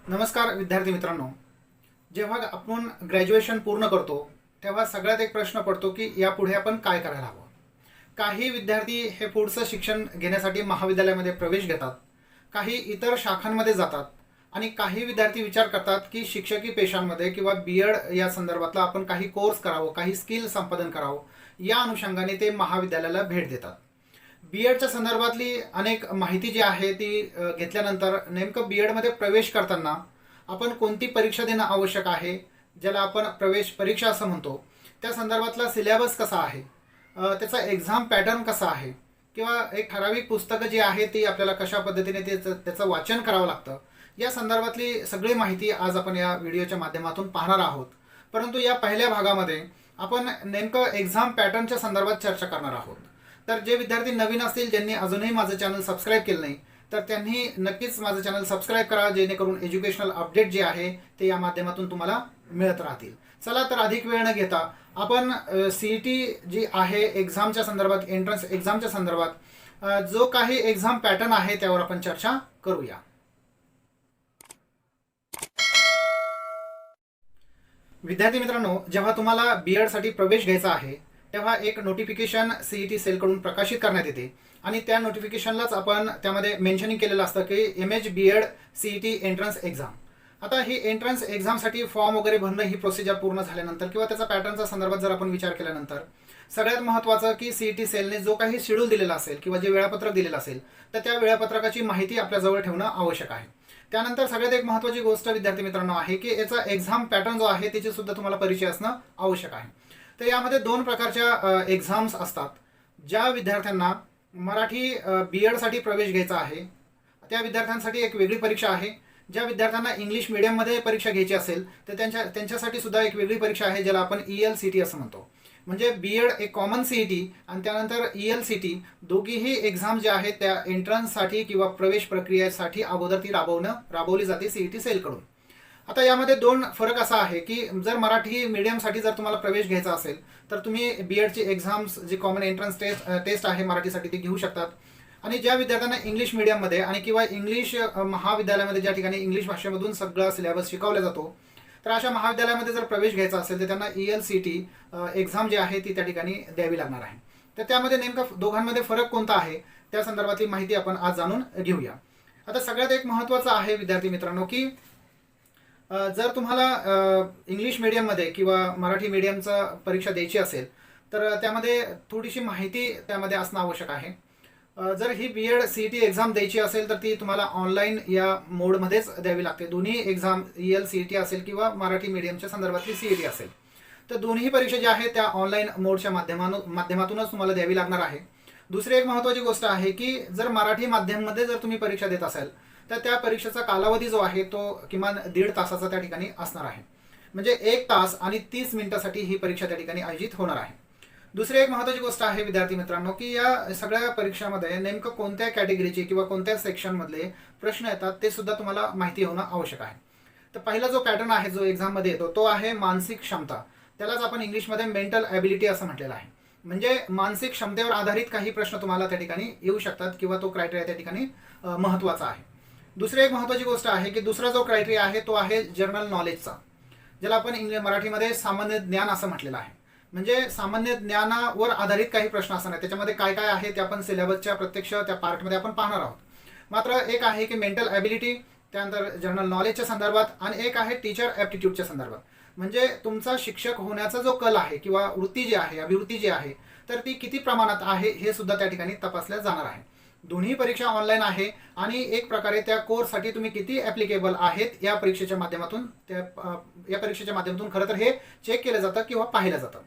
नमस्कार विद्यार्थी मित्रांनो. जेव्हा आपण ग्रॅज्युएशन पूर्ण करतो तेव्हा सगळ्यात एक प्रश्न पडतो की यापुढे आपण काय करायला हवं. काही विद्यार्थी हे पुढचं शिक्षण घेण्यासाठी महाविद्यालयामध्ये प्रवेश घेतात, काही इतर शाखांमध्ये जातात आणि काही विद्यार्थी विचार करतात की शिक्षकी पेशांमध्ये किंवा बी एड या संदर्भातला आपण काही कोर्स करावं, काही स्किल संपादन करावं, या अनुषंगाने ते महाविद्यालयाला भेट देतात. बी एडच्या संदर्भातली अनेक माहिती जी आहे ती घेतल्यानंतर नेमकं बी एडमध्ये प्रवेश करताना आपण कोणती परीक्षा देणं आवश्यक आहे, ज्याला आपण प्रवेश परीक्षा असं म्हणतो, त्या संदर्भातला सिलेबस कसा आहे, त्याचा एक्झाम पॅटर्न कसा आहे, किंवा एक ठराविक पुस्तकं जी आहे ती आपल्याला कशा पद्धतीने त्याचं वाचन करावं लागतं, या संदर्भातली सगळी माहिती आज आपण या व्हिडिओच्या माध्यमातून पाहणार आहोत. परंतु या पहिल्या भागामध्ये आपण नेमकं एक्झाम पॅटर्नच्या संदर्भात चर्चा करणार आहोत. तर जे विद्यार्थी नवीन असतील, ज्यांनी अजूनही माझं चॅनल सबस्क्राईब केलं नाही, तर त्यांनी नक्कीच माझं चॅनल सबस्क्राईब करा, जेणेकरून एज्युकेशनल अपडेट जे आहे ते या माध्यमातून तुम्हाला मिळत राहतील. चला तर अधिक वेळ न घेता आपण CET जी आहे एक्झामच्या संदर्भात, एंट्रन्स एक्झामच्या संदर्भात जो काही एक्झाम पॅटर्न आहे त्यावर आपण चर्चा करूया. विद्यार्थी मित्रांनो, जेव्हा तुम्हाला बी एडसाठी प्रवेश घ्यायचा आहे तेव्हा एक नोटिफिकेशन CET सेलकडून प्रकाशित करण्यात येते आणि त्या नोटिफिकेशनलाच आपण त्यामध्ये मेन्शनिंग केलेलं असतं की MH BEd CET entrance exam. आता ही एंट्रन्स एक्झामसाठी फॉर्म वगैरे भरणं ही प्रोसिजर पूर्ण झाल्यानंतर किंवा त्याचा पॅटर्नच्या संदर्भात जर आपण विचार केल्यानंतर सगळ्यात महत्त्वाचं की CET सेलने जो काही शेड्यूल दिलेला असेल किंवा जे वेळापत्रक दिलेलं असेल तर त्या वेळापत्रकाची माहिती आपल्याजवळ ठेवणं आवश्यक आहे. त्यानंतर सगळ्यात एक महत्त्वाची गोष्ट विद्यार्थी मित्रांनो आहे की याचा एक्झाम पॅटर्न जो आहे त्याची सुद्धा तुम्हाला परिचय असणं आवश्यक आहे. तर यामध्ये दोन प्रकारच्या एक्झाम्स असतात. ज्या विद्यार्थ्यांना मराठी बी एडसाठी प्रवेश घ्यायचा आहे त्या विद्यार्थ्यांसाठी एक वेगळी परीक्षा आहे. ज्या विद्यार्थ्यांना इंग्लिश मिडियममध्ये परीक्षा घ्यायची असेल तर त्यांच्यासाठी सुद्धा एक वेगळी परीक्षा आहे, ज्याला आपण ELCT असं म्हणतो. म्हणजे बी एड एक कॉमन CET आणि त्यानंतर ELCT, दोघीही एक्झाम ज्या आहेत त्या एंट्रन्ससाठी किंवा प्रवेश प्रक्रियेसाठी अगोदर ती राबवली जाते CET सेलकडून. आता यामध्ये दोन फरक असा आहे की जर मराठी मीडियमसाठी जर तुम्हाला प्रवेश घ्यायचा असेल तर तुम्ही बी एडची एक्झाम्स जी कॉमन एंट्रन्स टेस्ट आहे मराठीसाठी ती घेऊ शकतात. आणि ज्या विद्यार्थ्यांना इंग्लिश मीडियममध्ये आणि किंवा इंग्लिश महाविद्यालयामध्ये ज्या ठिकाणी इंग्लिश भाषेमधून सगळा सिलेबस शिकवला जातो तर अशा महाविद्यालयामध्ये जर प्रवेश घ्यायचा असेल तर त्यांना ELCT एक्झाम जी आहे ती त्या ठिकाणी द्यावी लागणार आहे. तर त्यामध्ये नेमकं दोघांमध्ये फरक कोणता आहे त्या संदर्भातली माहिती आपण आज जाणून घेऊया. आता सगळ्यात एक महत्त्वाचं आहे विद्यार्थी मित्रांनो की जर तुम्हाला इंग्लिश मीडियममध्ये किंवा मराठी मीडियमचा परीक्षा द्यायची असेल तर त्यामध्ये थोडीशी माहिती त्यामध्ये असणं आवश्यक आहे. जर ही बी एड CET एक्झाम द्यायची असेल तर ती तुम्हाला ऑनलाईन या मोडमध्येच द्यावी लागते. दोन्ही एक्झाम ELCT असेल किंवा मराठी मीडियमच्या संदर्भातली CET असेल तर दोन्ही परीक्षा ज्या आहेत त्या ऑनलाईन मोडच्या माध्यमातूनच तुम्हाला द्यावी लागणार आहे. दुसरी एक महत्त्वाची गोष्ट आहे की जर मराठी माध्यममध्ये जर तुम्ही परीक्षा देत असाल तर त्या परीक्षेचा कालावधी जो आहे तो किमान 1.5 तासाचा त्या ठिकाणी असणार आहे. म्हणजे 1 तास आणि 30 मिनिटासाठी ही परीक्षा त्या ठिकाणी आयोजित होणार आहे. दुसरी एक महत्त्वाची गोष्ट आहे विद्यार्थी मित्रांनो की या सगळ्या परीक्षामध्ये नेमकं कोणत्या कॅटेगरीचे किंवा कोणत्या सेक्शनमधले प्रश्न येतात ते सुद्धा तुम्हाला माहिती होणं आवश्यक आहे. तर पहिला जो पॅटर्न आहे जो एक्झाममध्ये येतो तो आहे मानसिक क्षमता. त्यालाच आपण इंग्लिशमध्ये मेंटल ॲबिलिटी असं म्हटलेलं आहे. म्हणजे मानसिक क्षमतेवर आधारित काही प्रश्न तुम्हाला त्या ठिकाणी येऊ शकतात किंवा तो क्रायटेरिया त्या ठिकाणी महत्त्वाचा आहे. दुसरी एक महत्त्वाची गोष्ट आहे की दुसरा जो क्रायटेरिया आहे तो आहे जनरल नॉलेजचा, ज्याला आपण मराठीमध्ये सामान्य ज्ञान असं म्हटलेलं आहे. म्हणजे सामान्य ज्ञानावर आधारित काही प्रश्न असणार आहेत. त्याच्यामध्ये काय काय आहे ते आपण सिलेबसच्या प्रत्यक्ष त्या पार्टमध्ये आपण पाहणार आहोत. मात्र एक आहे की मेंटल ॲबिलिटी, त्यानंतर जनरल नॉलेजच्या संदर्भात, आणि एक आहे टीचर ॲप्टिट्यूडच्या संदर्भात. म्हणजे तुमचा शिक्षक होण्याचा जो कल आहे किंवा वृत्ती जी आहे, अभिवृत्ती जी आहे, तर ती किती प्रमाणात आहे हे सुद्धा त्या ठिकाणी तपासल्या जाणार आहे. दोन्ही परीक्षा ऑनलाईन आहे आणि एक प्रकारे त्या कोर्ससाठी तुम्ही किती ॲप्लिकेबल आहेत या परीक्षेच्या माध्यमातून खरं तर हे चेक केलं जातं किंवा पाहिलं जातं.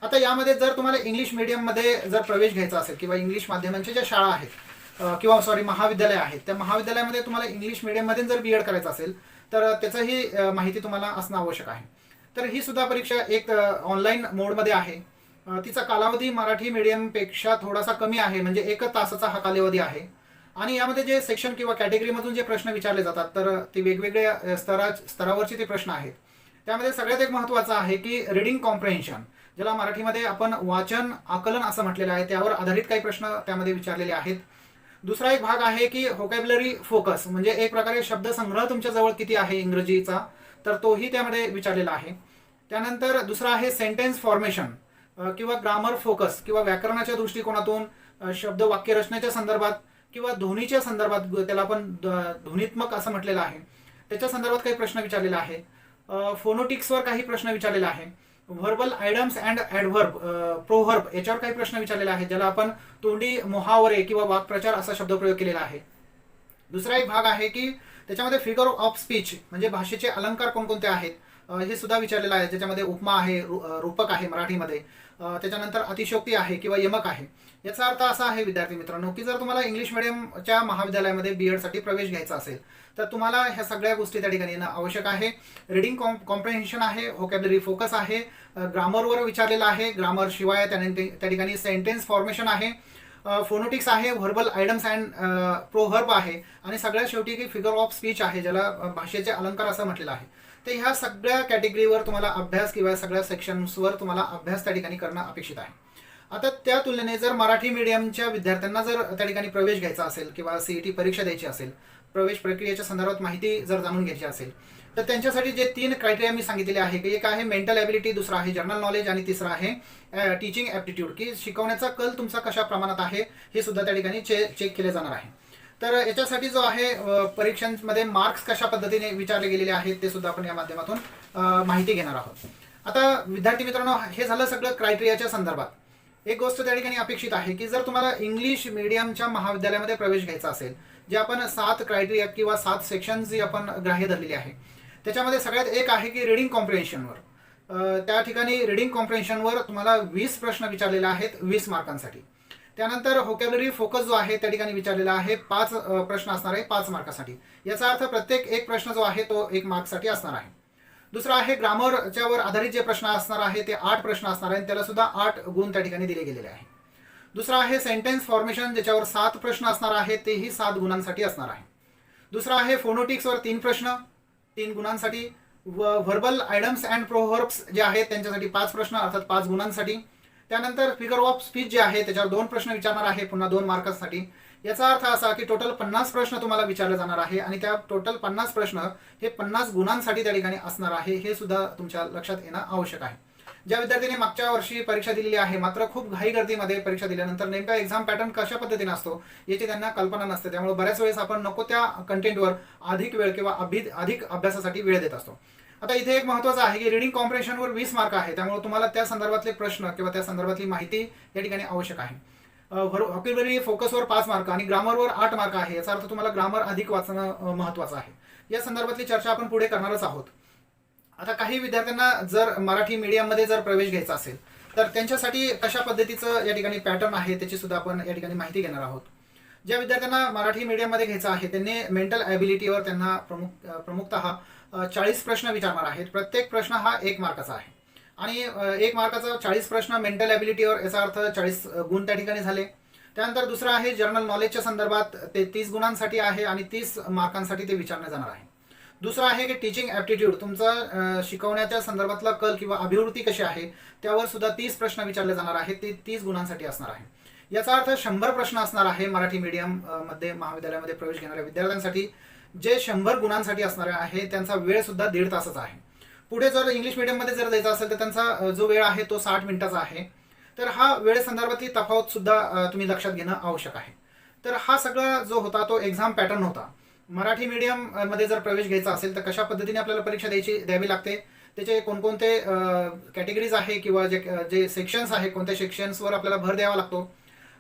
आता यामध्ये जर तुम्हाला इंग्लिश मीडियममध्ये जर प्रवेश घ्यायचा असेल किंवा इंग्लिश माध्यमांच्या ज्या शाळा आहेत महाविद्यालय आहेत त्या महाविद्यालयामध्ये तुम्हाला इंग्लिश मीडियममध्ये जर बी एड करायचं असेल तर त्याचंही माहिती तुम्हाला असणं आवश्यक आहे. तर ही सुद्धा परीक्षा एक ऑनलाईन मोडमध्ये आहे. तिचा कालावधी मराठी मीडियमपेक्षा थोडासा कमी आहे, म्हणजे 1 तासाचा हा कालावधी आहे. आणि यामध्ये जे सेक्शन किंवा कॅटेगरीमधून जे प्रश्न विचारले जातात तर ते वेगवेगळ्या स्तरावरचे ते प्रश्न आहेत. त्यामध्ये सगळ्यात एक महत्त्वाचं आहे की रिडिंग कॉम्प्रेन्शन, ज्याला मराठीमध्ये आपण वाचन आकलन असं म्हटलेलं आहे, त्यावर आधारित काही प्रश्न त्यामध्ये विचारलेले आहेत. दुसरा एक भाग आहे की व्होकॅब्युलरी फोकस, म्हणजे एक प्रकारे शब्दसंग्रह तुमच्या जवळ किती आहे इंग्रजीचा, तर तोही त्यामध्ये विचारलेला आहे. त्यानंतर दुसरा आहे सेंटेन्स फॉर्मेशन किंवा ग्रामर फोकस किंवा व्याकरणाच्या दृष्टिकोनातून, शब्द वाक्य रचनेच्या संदर्भात किंवा ध्वनीच्या संदर्भात, त्याला आपण ध्वनित्मक असं म्हटलेलं आहे, त्याच्या संदर्भात काही प्रश्न विचारलेला आहे. फोनोटिक्सवर काही प्रश्न विचारलेला आहे. व्हर्बल आयडम्स अँड ॲडव्हर्ब, प्रोव्हर्ब याच्यावर काही प्रश्न विचारलेले आहेत, ज्याला आपण तोंडी मुहावरे किंवा वाक्प्रचार असा शब्दप्रयोग केलेला आहे. दुसरा एक भाग आहे की त्याच्यामध्ये फिगर ऑफ स्पीच, म्हणजे भाषेचे अलंकार कोणकोणते आहेत हे सुद्धा विचारलेलं आहे, ज्याच्यामध्ये उपमा आहे, रूपक आहे मराठीमध्ये, त्याच्यानंतर अतिशयोक्ती आहे किंवा यमक आहे. याचा अर्थ असा आहे विद्यार्थी मित्रांनो की जर तुम्हाला इंग्लिश मिडियमच्या महाविद्यालयामध्ये बीएडसाठी प्रवेश घ्यायचा असेल तर तुम्हाला ह्या सगळ्या गोष्टी त्या ठिकाणी येणं आवश्यक आहे. रिडिंग कॉम्प्रिहेन्शन आहे, व्होकॅब्युलरी फोकस आहे, ग्रामरवर विचारलेलं आहे, ग्रामर शिवाय त्या ठिकाणी सेंटेन्स फॉर्मेशन आहे, फोनोटिक्स आहे, व्हर्बल आयडम्स अँड प्रोव्हर्ब आहे, आणि सगळ्यात शेवटी की फिगर ऑफ स्पीच आहे, ज्याला भाषेचे अलंकार असं म्हटलेलं आहे. तर ह्या सगळ्या कॅटेगरीवर तुम्हाला अभ्यास किंवा सगळ्या सेक्शन्सवर तुम्हाला अभ्यास त्या ठिकाणी करणं अपेक्षित आहे. आता त्या तुलनेने जर मराठी मीडियमच्या विद्यार्थ्यांना जर त्या ठिकाणी प्रवेश घ्यायचा असेल किंवा सीईटी परीक्षा द्यायची असेल, प्रवेश प्रक्रियेच्या संदर्भात माहिती जर जाणून घ्यायची असेल, तर त्यांच्यासाठी जे 3 क्रायटेरिया मी सांगितलेले आहे की एक आहे मेंटल ॲबिलिटी, दुसरा आहे जनरल नॉलेज, आणि तिसरा आहे टीचिंग ॲप्टिट्यूड, की शिकवण्याचा कल तुमचा कशा प्रमाणात आहे हे सुद्धा त्या ठिकाणी चेक केले जाणार आहे. तर याच्यासाठी जो आहे परीक्षांमध्ये मार्क्स कशा पद्धतीने विचारले गेलेले आहेत ते सुद्धा आपण या माध्यमातून माहिती घेणार आहोत. आता विद्यार्थी मित्रांनो, हे झालं सगळं क्रायटेरियाच्या संदर्भात. एक गोष्ट त्या ठिकाणी अपेक्षित आहे की जर तुम्हाला इंग्लिश मीडियमच्या महाविद्यालयामध्ये प्रवेश घ्यायचा असेल, जे आपण 7 क्रायटेरिया किंवा 7 सेक्शन्स जी आपण ग्राह्य धरलेली आहे, त्याच्यामध्ये सगळ्यात एक आहे की रिडिंग कॉम्प्रिहेन्शनवर. त्या ठिकाणी रिडिंग कॉम्प्रिहेन्शनवर तुम्हाला 20 प्रश्न विचारलेले आहेत 20 मार्कांसाठी. त्यानंतर व्होकॅब्युलरी फोकस जो आहे त्या ठिकाणी विचारलेला आहे, 5 प्रश्न असणार आहे 5 मार्कासाठी. याचा अर्थ प्रत्येक एक प्रश्न जो आहे तो 1 मार्कसाठी असणार आहे. दुसरा आहे ग्रामरच्यावर आधारित जे प्रश्न असणार आहे ते 8 प्रश्न असणार आहेत, त्याला सुद्धा 8 गुण त्या ठिकाणी दिले गेलेले आहे. दुसरा आहे सेंटेन्स फॉर्मेशन, ज्याच्यावर 7 प्रश्न असणार आहेत, तेही 7 गुणांसाठी असणार आहे. दुसरा आहे फोनोटिक्सवर 3 प्रश्न 3 गुणांसाठी. व्हर्बल आयडम्स अँड प्रोव्हर्ब्स जे आहेत त्यांच्यासाठी 5 प्रश्न अर्थात 5 गुणांसाठी. त्यानंतर फिगर ऑफ स्पीच जे आहे त्याच्यावर 2 प्रश्न विचारणार आहे, पुन्हा 2 मार्कांसाठी. याचा अर्थ असा की टोटल 50 प्रश्न तुम्हाला विचारले जाणार आहे, आणि त्या टोटल 50 प्रश्न हे 50 गुणांसाठी त्या ठिकाणी असणार आहे, हे सुद्धा तुमच्या लक्षात येणं आवश्यक आहे. ज्या विद्यार्थ्यांनी मागच्या वर्षी परीक्षा दिलेली आहे मात्र खूप घाई गर्दीमध्ये परीक्षा दिल्यानंतर नेमका एक्झाम पॅटर्न कशा पद्धतीने असतो याची त्यांना कल्पना नसते, त्यामुळे बऱ्याच वेळेस आपण नको त्या कंटेंटवर अधिक वेळ किंवा अधिक अभ्यासासाठी वेळ देत असतो. आता इथे एक महत्त्वाचं आहे की रिडिंग कॉम्प्रिहेन्शनवर 20 मार्क आहे, त्यामुळे तुम्हाला त्या संदर्भातले प्रश्न किंवा त्या संदर्भातली माहिती या ठिकाणी आवश्यक आहे. व्होकॅब्युलरी फोकसवर 5 मार्क आणि ग्रामरवर 8 मार्क आहे. याचा अर्थ तुम्हाला ग्रामर अधिक वाचणं महत्त्वाचं आहे. या संदर्भातली चर्चा आपण पुढे करणारच आहोत. आता काही विद्यार्थ्यांना जर मराठी मीडियममध्ये जर प्रवेश घ्यायचा असेल तर त्यांच्यासाठी कशा पद्धतीचं या ठिकाणी पॅटर्न आहे त्याची सुद्धा आपण या ठिकाणी माहिती घेणार आहोत. ज्या विद्यार्थ्यांना मराठी मीडियममध्ये घ्यायचं आहे त्यांनी मेंटल ॲबिलिटीवर त्यांना प्रमुखतः 40 प्रश्न विचारणार आहेत. प्रत्येक प्रश्न हा 1 मार्काचा आहे, आणि 1 मार्काचा 40 प्रश्न मेंटल ॲबिलिटीवर, याचा अर्थ 40 गुण त्या ठिकाणी झाले. त्यानंतर दुसरं आहे जनरल नॉलेजच्या संदर्भात, ते 30 गुणांसाठी आहे आणि 30 मार्कांसाठी ते विचारण्यात जाणार आहे. दुसरं आहे की टीचिंग ॲप्टिट्यूड, तुमचा शिकवण्याच्या संदर्भातला कल किंवा अभिवृत्ती कशी आहे त्यावर सुद्धा 30 प्रश्न विचारले जाणार आहेत, ते 30 गुणांसाठी असणार आहे. याचा अर्थ 100 प्रश्न असणार आहे मराठी मीडियम मध्ये महाविद्यालयामध्ये प्रवेश घेणाऱ्या विद्यार्थ्यांसाठी, जे 100 गुणांसाठी असणार आहे. त्यांचा वेळ सुद्धा 1.5 तासाचा आहे. पुढे जर इंग्लिश मीडियममध्ये जर द्यायचा असेल तर त्यांचा जो वेळ आहे तो 60 मिनिटाचा आहे. तर हा वेळेसंदर्भातली तफावत सुद्धा तुम्ही लक्षात घेणं आवश्यक आहे. तर हा सगळा जो होता तो एक्झाम पॅटर्न होता. मराठी मीडियम मध्ये जर प्रवेश घ्यायचा असेल तर कशा पद्धतीने आपल्याला परीक्षा द्यावी लागते, त्याचे कोणकोणते कॅटेगरीज आहे किंवा जे सेक्शन्स आहे कोणत्या सेक्शन्सवर आपल्याला भर द्यावा लागतो.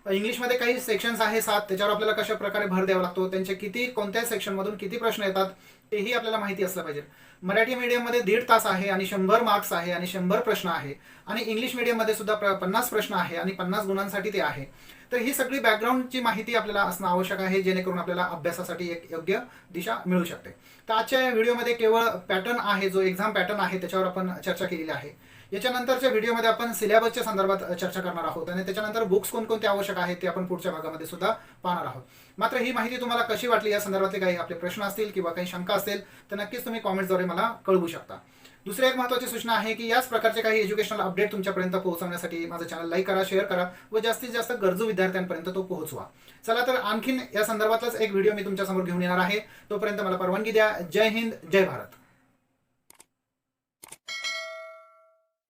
इंग्लिशमध्ये काही सेक्शन्स आहे 7, त्याच्यावर आपल्याला कशा प्रकारे भर द्यावा लागतो, त्यांचे कोणत्या सेक्शनमधून किती प्रश्न येतात तेही आपल्याला माहिती असलं पाहिजे. मराठी मीडियममध्ये 1.5 तास आहे आणि 100 मार्क्स आहे आणि 100 प्रश्न आहे, आणि इंग्लिश मीडियममध्ये सुद्धा 50 प्रश्न आहे आणि 50 गुणांसाठी ते आहे. तर ही सगळी बॅकग्राऊंडची माहिती आपल्याला असणं आवश्यक आहे, जेणेकरून आपल्याला अभ्यासासाठी एक योग्य दिशा मिळू शकते. तर आजच्या व्हिडिओमध्ये केवळ पॅटर्न आहे, जो एक्झाम पॅटर्न आहे त्याच्यावर आपण चर्चा केलेली आहे. याच्यानंतरच्या व्हिडिओमध्ये आपण सिलेबसच्या संदर्भात चर्चा करणार आहोत आणि त्याच्यानंतर बुक्स कोणकोणते आवश्यक आहेत ते आपण पुढच्या भागामध्ये सुद्धा पाहणार आहोत. मात्र ही माहिती तुम्हाला कशी वाटली या संदर्भातले काही आपले प्रश्न असतील किंवा काही शंका असतील तर नक्कीच तुम्ही कॉमेंट्सद्वारे मला कळवू शकता. दुसरी एक महत्त्वाची सूचना आहे की याच प्रकारचे काही एज्युकेशनल अपडेट तुमच्यापर्यंत पोहोचवण्यासाठी माझं चॅनल लाईक करा, शेअर करा व जास्तीत जास्त गरजू विद्यार्थ्यांपर्यंत तो पोहोचवा. चला तर आणखीन या संदर्भातलाच एक व्हिडिओ मी तुमच्यासमोर घेऊन येणार आहे. तोपर्यंत मला परवानगी द्या. जय हिंद, जय भारत.